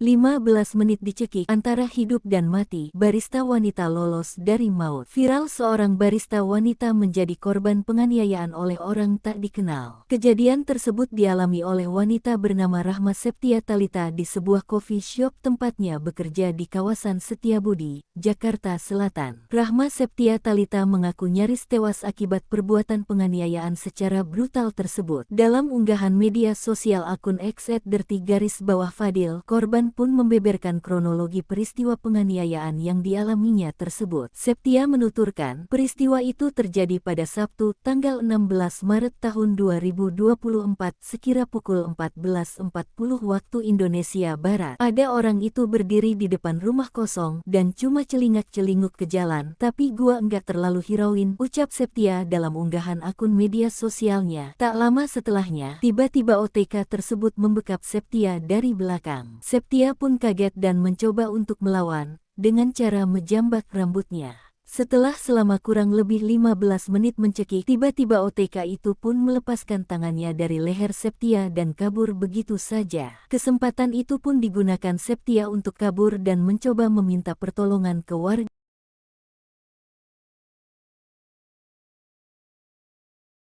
15 menit dicekik antara hidup dan mati, barista wanita lolos dari maut. Viral, seorang barista wanita menjadi korban penganiayaan oleh orang tak dikenal. Kejadian tersebut dialami oleh wanita bernama Rahma Septia Talita di sebuah coffee shop tempatnya bekerja di kawasan Setiabudi, Jakarta Selatan. Rahma Septia Talita mengaku nyaris tewas akibat perbuatan penganiayaan secara brutal tersebut. Dalam unggahan media sosial akun X @derti_Fadil, korban pun membeberkan kronologi peristiwa penganiayaan yang dialaminya tersebut. Septia menuturkan, peristiwa itu terjadi pada Sabtu, tanggal 16 Maret tahun 2024 sekira pukul 14.40 waktu Indonesia Barat. Ada orang itu berdiri di depan rumah kosong dan cuma celingak-celinguk ke jalan, tapi gua enggak terlalu hirauin, ucap Septia dalam unggahan akun media sosialnya. Tak lama setelahnya, tiba-tiba OTK tersebut membekap Septia dari belakang. Septia pun kaget dan mencoba untuk melawan, dengan cara menjambak rambutnya. Selama kurang lebih 15 menit mencekik, tiba-tiba OTK itu pun melepaskan tangannya dari leher Septia dan kabur begitu saja. Kesempatan itu pun digunakan Septia untuk kabur dan mencoba meminta pertolongan ke warga.